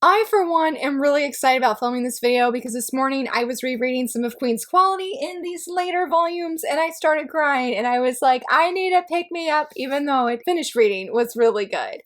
I, for one, am really excited about filming this video because this morning I was rereading some of Queen's Quality in these later volumes and I started crying and I was like, I need a pick-me-up even though it finished reading was really good.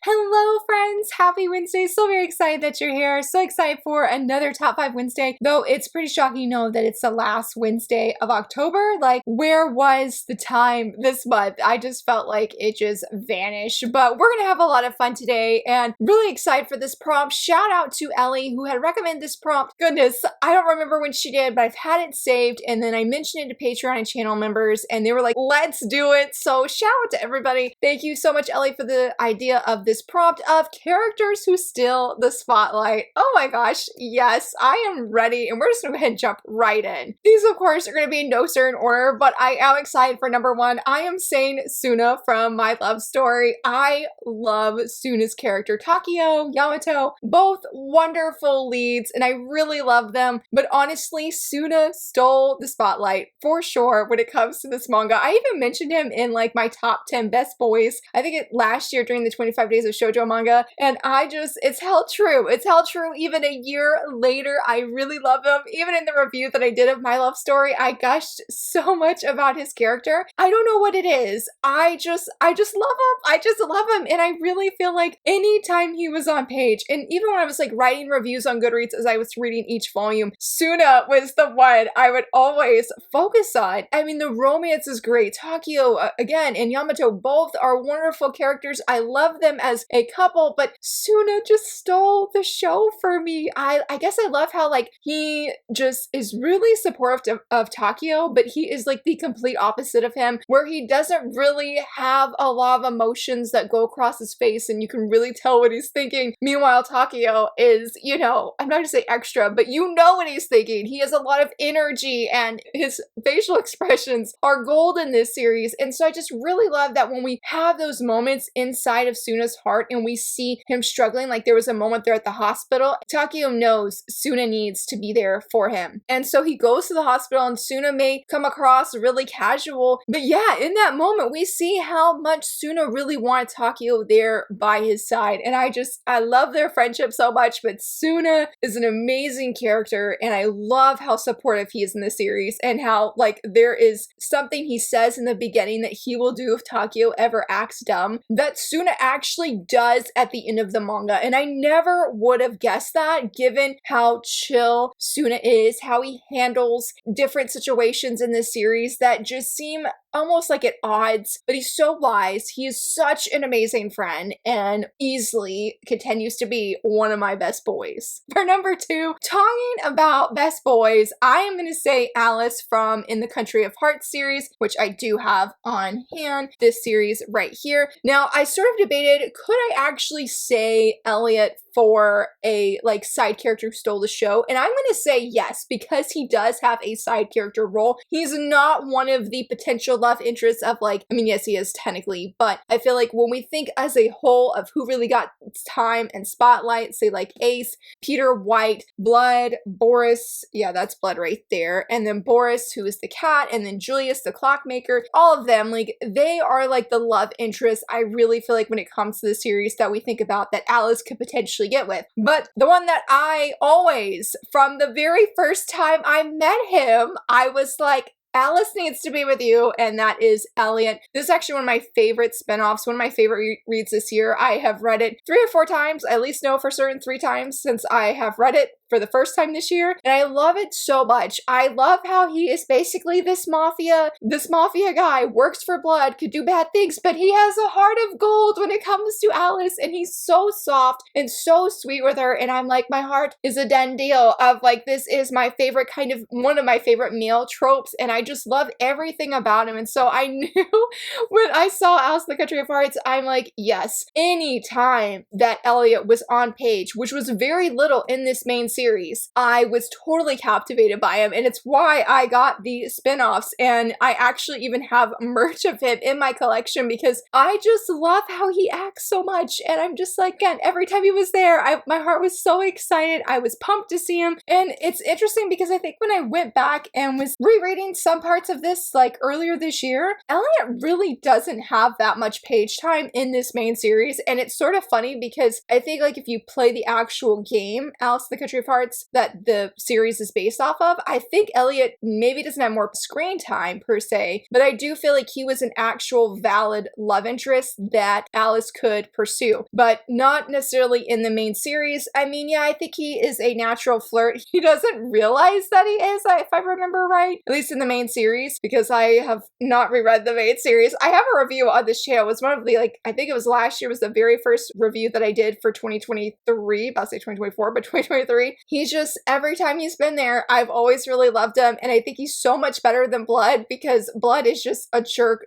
Hello friends! Happy Wednesday! So very excited that you're here. So excited for another Top 5 Wednesday. Though it's pretty shocking to know that it's the last Wednesday of October. Like, where was the time this month? I just felt like it just vanished. But we're gonna have a lot of fun today and really excited for this prompt. Shout out to Ellie who had recommended this prompt. Goodness, I don't remember when she did, but I've had it saved and then I mentioned it to Patreon and channel members and they were like, let's do it. So shout out to everybody. Thank you so much, Ellie, for the idea of this prompt of characters who steal the spotlight. Oh my gosh, yes, I am ready and we're just gonna go ahead and jump right in. These of course are gonna be in no certain order, but I am excited for number one. I am saying Suna from My Love Story. I love Suna's character. Takeo, Yamato, both wonderful leads and I really love them, but honestly, Suna stole the spotlight for sure when it comes to this manga. I even mentioned him in like my top 10 best boys. I think last year during the 25 days of shoujo manga, and it's held true. It's held true even a year later. I really love him. Even in the review that I did of My Love Story, I gushed so much about his character. I don't know what it is. I just love him. I just love him, and I really feel like anytime he was on page, and even when I was like writing reviews on Goodreads as I was reading each volume, Suna was the one I would always focus on. I mean, the romance is great. Takeo, again, and Yamato both are wonderful characters. I love them as a couple, but Suna just stole the show for me. I guess I love how like he just is really supportive of Takeo, but he is like the complete opposite of him, where he doesn't really have a lot of emotions that go across his face and you can really tell what he's thinking. Meanwhile, Takeo is, you know, I'm not gonna say extra, but you know what he's thinking. He has a lot of energy and his facial expressions are gold in this series. And so I just really love that when we have those moments inside of Suna's heart and we see him struggling, like there was a moment there at the hospital, Takeo knows Suna needs to be there for him. And so he goes to the hospital and Suna may come across really casual, but yeah, in that moment we see how much Suna really wanted Takeo there by his side. And I love their friendship so much, but Suna is an amazing character and I love how supportive he is in the series and how like there is something he says in the beginning that he will do if Takeo ever acts dumb that Suna actually does at the end of the manga. And I never would have guessed that given how chill Suna is, how he handles different situations in this series that just seem almost like at odds, but he's so wise. He is such an amazing friend and easily continues to be one of my best boys. For number two, talking about best boys, I am going to say Alice from In the Country of Hearts series, which I do have on hand, this series right here. Now, I sort of debated, could I actually say Elliot for a like side character who stole the show? And I'm going to say yes, because he does have a side character role. He's not one of the potential love interests of like, I mean, yes, he is technically, but I feel like when we think as a whole of who really got time and spotlight, say like Ace, Peter White, Blood, Boris, yeah, that's Blood right there, and then Boris, who is the cat, and then Julius, the clockmaker, all of them, like, they are like the love interests I really feel like when it comes to the series that we think about that Alice could potentially get with. But the one that I always, from the very first time I met him, I was like, Alice needs to be with you, and that is Elliot. This is actually one of my favorite spinoffs, one of my favorite reads this year. I have read it 3 or 4 times, I at least know for certain 3 times since I have read it for the first time this year, and I love it so much. I love how he is basically this mafia guy, works for Blood, could do bad things, but he has a heart of gold when it comes to Alice, and he's so soft and so sweet with her, and I'm like, my heart is a done deal of like, this is my favorite kind of, one of my favorite male tropes, and I just love everything about him. And so I knew when I saw Alice in the Country of Hearts, I'm like, yes, anytime that Elliot was on page, which was very little in this main series, I was totally captivated by him. And it's why I got the spin-offs, and I actually even have merch of him in my collection because I just love how he acts so much. And I'm just like, again, every time he was there, my heart was so excited. I was pumped to see him. And it's interesting because I think when I went back and was rereading some parts of this like earlier this year, Elliot really doesn't have that much page time in this main series. And it's sort of funny because I think like if you play the actual game, Alice in the Country of Hearts, that the series is based off of, I think Elliot maybe doesn't have more screen time per se, but I do feel like he was an actual valid love interest that Alice could pursue, but not necessarily in the main series. I mean, yeah, I think he is a natural flirt. He doesn't realize that he is, if I remember right, at least in the main series, because I have not reread the main series. I have a review on this channel. It was one of the, like, I think it was last year was the very first review that I did for 2023, about to say 2024, but 2023. He's just, every time he's been there, I've always really loved him, and I think he's so much better than Blood because Blood is just a jerk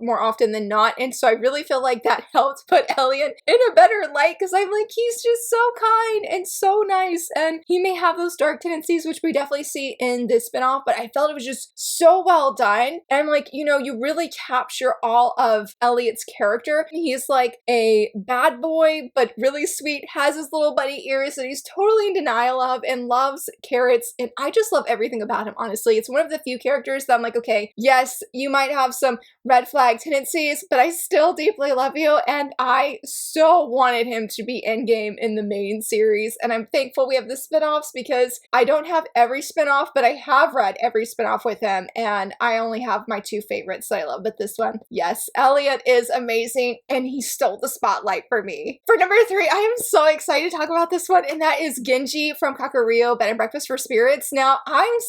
more often than not, and so I really feel like that helped put Elliot in a better light because I'm like, he's just so kind and so nice, and he may have those dark tendencies, which we definitely see in this spinoff, but I felt it was just so well done. And like, you know, you really capture all of Elliot's character. He's like a bad boy, but really sweet, has his little bunny ears that he's totally in denial of and loves carrots. And I just love everything about him, honestly. It's one of the few characters that I'm like, okay, yes, you might have some red flag tendencies, but I still deeply love you. And I so wanted him to be endgame in the main series. And I'm thankful we have the spinoffs because I don't have every spinoff, but I have read every spinoff with him. And I only have my two favorites that I love. But this one, yes, Elliot is amazing. And he stole the spotlight for me. For number 3, I am so excited to talk about this one. And that is Genji from Kakuryou, Bed and Breakfast for Spirits. Now, I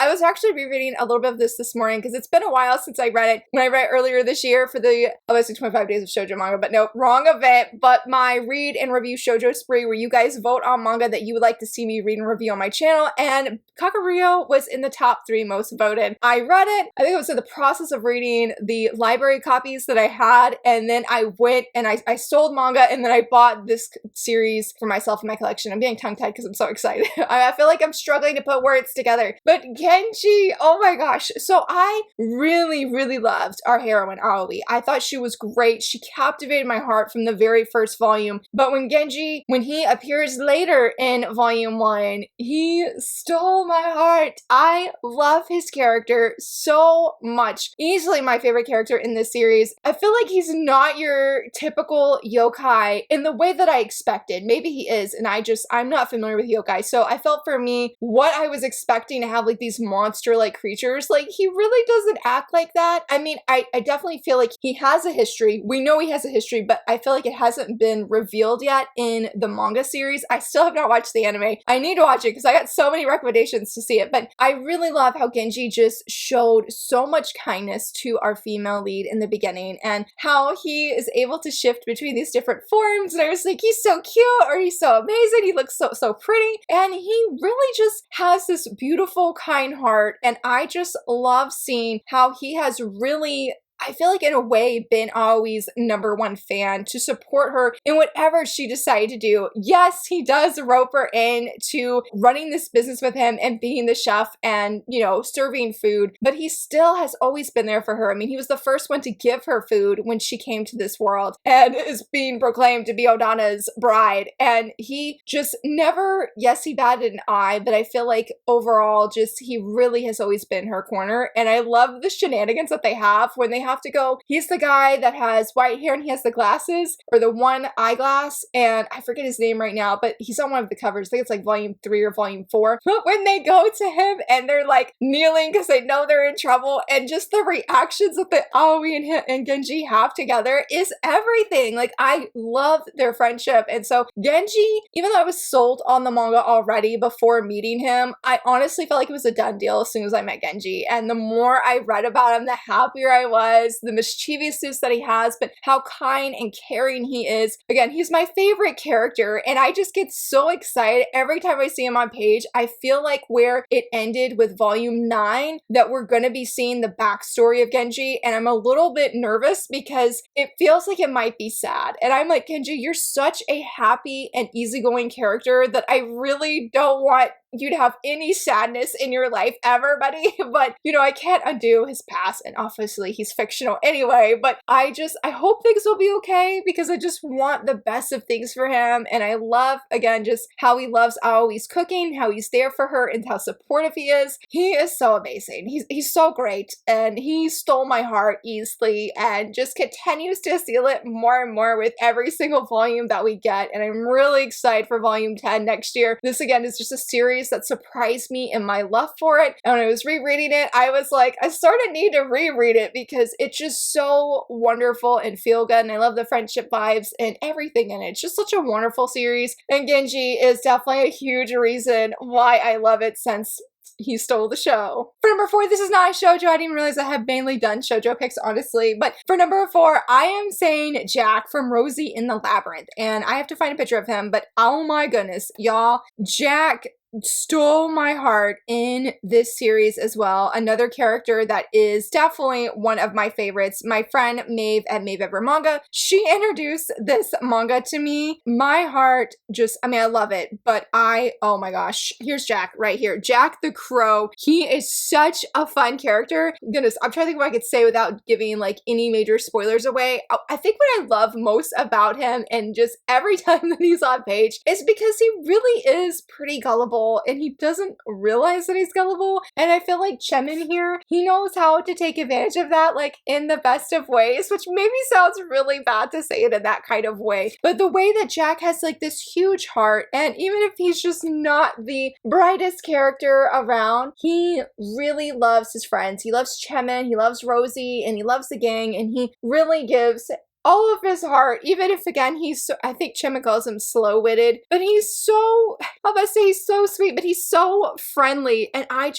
was actually rereading a little bit of this morning because it's been a while since I read it. When I read it earlier this year for the obviously 25 Days of Shoujo Manga, but no, wrong event. But my read and review shoujo spree where you guys vote on manga that you would like to see me read and review on my channel, and Kakuryou was in the top 3 most voted. I read it. I think I was in the process of reading the library copies that I had, and then I went and I sold manga, and then I bought this series for myself in my collection. I'm getting tongue-tied because I'm so excited. I feel like I'm struggling to put words together. But Genji, oh my gosh. So I really, really loved our heroine, Aoi. I thought she was great. She captivated my heart from the very first volume. But when he appears later in volume 1, he stole my heart. I love his character so much. Easily my favorite character in this series. I feel like he's not your typical yokai in the way that I expected. Maybe he is, and I'm not familiar with yokai. So I felt for me, what I was expecting to have like these monster-like creatures, like he really doesn't act like that. I mean, I definitely feel like he has a history. We know he has a history, but I feel like it hasn't been revealed yet in the manga series. I still have not watched the anime. I need to watch it because I got so many recommendations to see it, but I really love how Genji just showed so much kindness to our female lead in the beginning and how he is able to shift between these different forms. And I was like, he's so cute, or he's so amazing, he looks so pretty, and he really just has this beautiful, kind heart. And I just love seeing how he has really, I feel like in a way, been Aoi's #1 fan to support her in whatever she decided to do. Yes, he does rope her in to running this business with him and being the chef and, you know, serving food, but he still has always been there for her. I mean, he was the first one to give her food when she came to this world and is being proclaimed to be Odana's bride. And he just never, yes, he batted an eye, but I feel like overall, just he really has always been her corner. And I love the shenanigans that they have when they have to go. He's the guy that has white hair and he has the glasses, or the one eyeglass, and I forget his name right now, but he's on one of the covers. I think it's like volume 3 or volume 4. But when they go to him and they're like kneeling because they know they're in trouble, and just the reactions that the Aoi and Genji have together is everything. Like, I love their friendship. And so Genji, even though I was sold on the manga already before meeting him, I honestly felt like it was a done deal as soon as I met Genji. And the more I read about him, the happier I was. has, the mischievousness that he has, but how kind and caring he is. Again, he's my favorite character, and I just get so excited every time I see him on page. I feel like where it ended with volume 9, that we're gonna be seeing the backstory of Genji, and I'm a little bit nervous because it feels like it might be sad. And I'm like, Genji, you're such a happy and easygoing character that I really don't want you to have any sadness in your life ever, buddy. But, you know, I can't undo his past, and obviously he's fictional anyway, but I hope things will be okay because I just want the best of things for him. And I love, again, just how he loves Aoi's cooking, how he's there for her, and how supportive he is. He is so amazing. He's so great, and he stole my heart easily and just continues to steal it more and more with every single volume that we get. And I'm really excited for volume 10 next year. This, again, is just a series that surprised me in my love for it. And when I was rereading it, I was like, I sort of need to reread it because it's just so wonderful and feel good. And I love the friendship vibes and everything in it. It's just such a wonderful series. And Genji is definitely a huge reason why I love it since he stole the show. For number 4, this is not a shoujo. I didn't realize I have mainly done shoujo picks, honestly. But for number 4, I am saying Jack from Rosie in the Labyrinth. And I have to find a picture of him, but oh my goodness, y'all, Jack stole my heart in this series as well. Another character that is definitely one of my favorites. My friend Maeve at Maeve Ever Manga, she introduced this manga to me. My heart just, I mean, I love it, but oh my gosh, here's Jack right here. Jack the Crow. He is such a fun character. Goodness, I'm trying to think what I could say without giving like any major spoilers away. I think what I love most about him, and just every time that he's on page, is because he really is pretty gullible, and he doesn't realize that he's gullible. And I feel like Chemin here, he knows how to take advantage of that, like in the best of ways, which maybe sounds really bad to say it in that kind of way. But the way that Jack has like this huge heart, and even if he's just not the brightest character around, he really loves his friends. He loves Chemin, he loves Rosie, and he loves the gang, and he really gives all of his heart, even if, again, he's so, I think Chima calls him slow-witted, but he's so, I must say he's so sweet, but he's so friendly, and I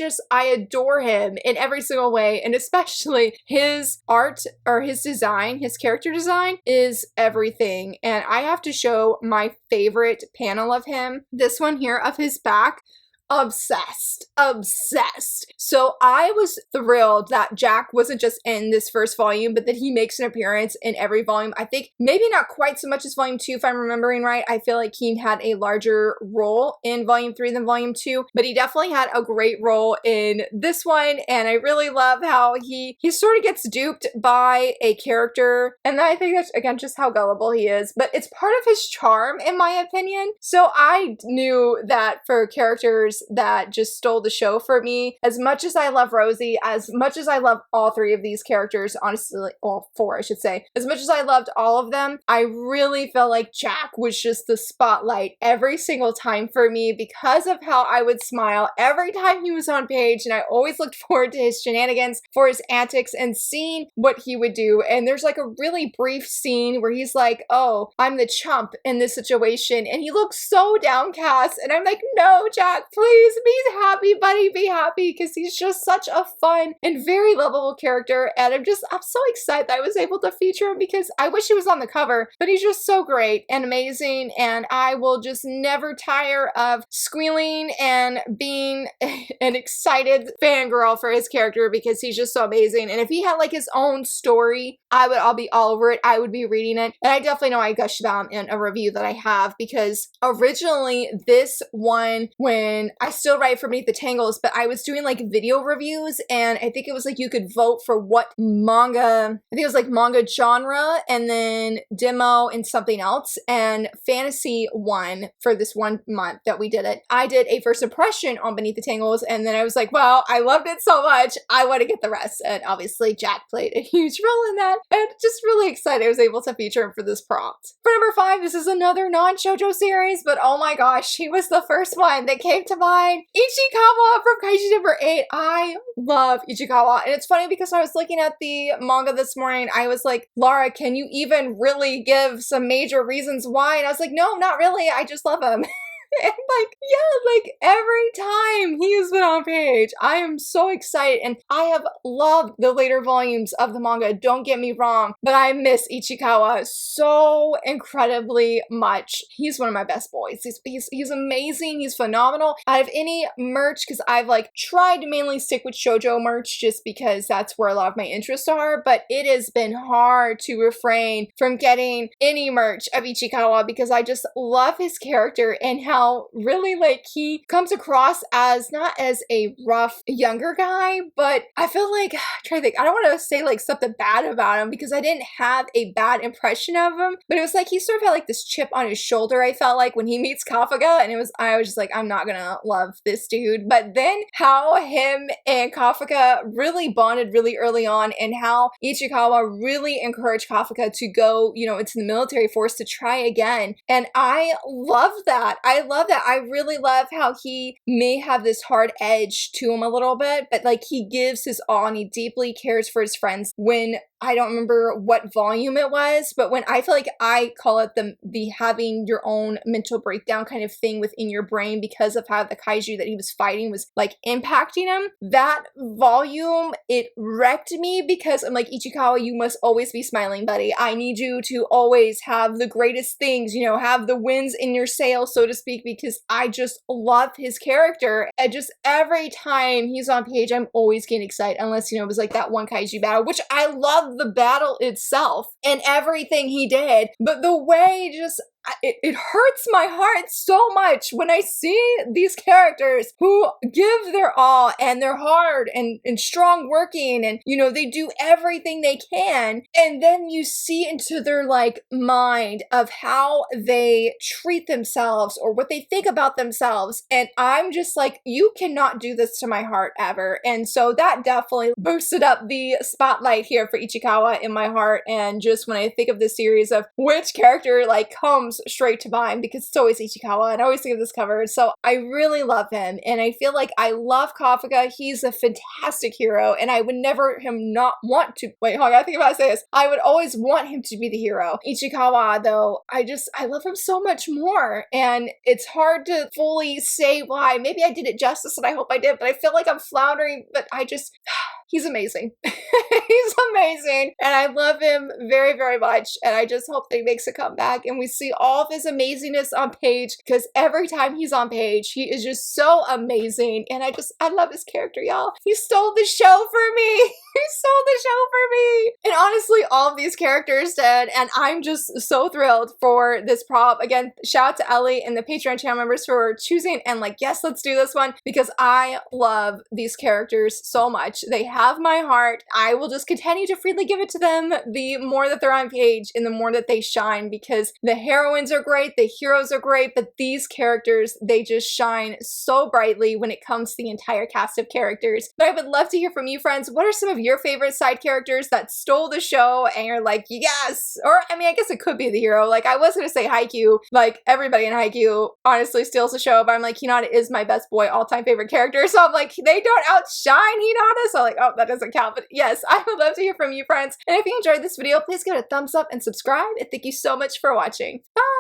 adore him in every single way, and especially his art, or his design, his character design is everything. And I have to show my favorite panel of him, this one here of his back. Obsessed. So I was thrilled that Jack wasn't just in this first volume, but that he makes an appearance in every volume. I think maybe not quite so much as volume 2, if I'm remembering right. I feel like he had a larger role in volume 3 than volume 2, but he definitely had a great role in this one. And I really love how he sort of gets duped by a character. And I think that's, again, just how gullible he is, but it's part of his charm, in my opinion. So I knew that for characters that just stole the show for me, as much as I love Rosie, as much as I love all 3 of these characters, honestly, all 4 I should say, as much as I loved all of them, I really felt like Jack was just the spotlight every single time for me because of how I would smile every time he was on page, and I always looked forward to his shenanigans, for his antics, and seeing what he would do. And there's like a really brief scene where he's like, oh, I'm the chump in this situation, and he looks so downcast, and I'm like, no, Jack, please be happy, buddy, be happy, because he's just such a fun and very lovable character. And I'm so excited that I was able to feature him, because I wish he was on the cover, but he's just so great and amazing, and I will just never tire of squealing and being an excited fangirl for his character, because he's just so amazing. And if he had like his own story, I'll be all over it. I would be reading it. And I definitely know I gushed about him in a review that I have, because originally this one, when I still write for Beneath the Tangles, but I was doing like video reviews, and I think it was like you could vote for what manga, I think it was like manga genre, and then demo and something else, and fantasy won for this 1 month that we did it. I did a first impression on Beneath the Tangles, and then I was like, well, I loved it so much, I want to get the rest. And obviously Jack played a huge role in that, and just really excited I was able to feature him for this prompt. For number 5, this is another non-shoujo series, but oh my gosh, he was the first one that came to mind. Ichikawa from Kaiji number 8. I love Ichikawa. And it's funny because I was looking at the manga this morning. I was like, Laura, can you even really give some major reasons why? And I was like, no, not really. I just love him. And like, yeah, like every time he has been on page, I am so excited. And I have loved the later volumes of the manga, don't get me wrong, but I miss Ichikawa so incredibly much. He's one of my best boys. He's amazing. He's phenomenal. Out of any merch, because I've like tried to mainly stick with shoujo merch just because that's where a lot of my interests are, but it has been hard to refrain from getting any merch of Ichikawa because I just love his character and how really like he comes across as not as a rough younger guy, but I feel like, I'm trying to think, I don't want to say like something bad about him because I didn't have a bad impression of him, but it was like he sort of had like this chip on his shoulder, I felt like, when he meets Kafka, and I was just like, I'm not gonna love this dude. But then how him and Kafka really bonded really early on, and how Ichikawa really encouraged Kafka to go, you know, into the military force to try again. And I love that. I love that. I really love how he may have this hard edge to him a little bit, but like he gives his all and he deeply cares for his friends. When I don't remember what volume it was, but when I feel like I call it the having your own mental breakdown kind of thing within your brain because of how the kaiju that he was fighting was like impacting him. That volume, it wrecked me because I'm like, Ichikawa, you must always be smiling, buddy. I need you to always have the greatest things, you know, have the winds in your sail, so to speak, because I just love his character. And just every time he's on page, I'm always getting excited, unless, you know, it was like that one kaiju battle, which I love the battle itself and everything he did, but the way just it hurts my heart so much when I see these characters who give their all and they're hard and strong working and, you know, they do everything they can. And then you see into their like mind of how they treat themselves or what they think about themselves. And I'm just like, you cannot do this to my heart ever. And so that definitely boosted up the spotlight here for Ichikawa in my heart. And just when I think of the series of which character like comes straight to mind, because it's always Ichikawa and I always think of this cover. So I really love him and I feel like I love Kafka. He's a fantastic hero and I would never him not want to, wait, hold on, I think if I say this, I would always want him to be the hero. Ichikawa though, I love him so much more and it's hard to fully say why. Maybe I did it justice and I hope I did, but I feel like I'm floundering, but he's amazing. He's amazing. And I love him very, very much. And I just hope that he makes a comeback and we see all of his amazingness on page because every time he's on page, he is just so amazing. And I love his character, y'all. He stole the show for me. He stole the show for me. And honestly, all of these characters did. And I'm just so thrilled for this prop. Again, shout out to Ellie and the Patreon channel members for choosing and like, yes, let's do this one because I love these characters so much. They have my heart. I will just continue to freely give it to them the more that they're on page and the more that they shine because the heroines are great, the heroes are great, but these characters, they just shine so brightly when it comes to the entire cast of characters. But I would love to hear from you, friends. What are some of your favorite side characters that stole the show and you're like, yes? Or, I mean, I guess it could be the hero. Like, I was going to say Haikyuu. Like, everybody in Haikyuu honestly steals the show, but I'm like, Hinata is my best boy all-time favorite character. So I'm like, they don't outshine Hinata. So I'm like, oh, that doesn't count. But yes, I would love to hear from you, friends. And if you enjoyed this video, please give it a thumbs up and subscribe. And thank you so much for watching. Bye!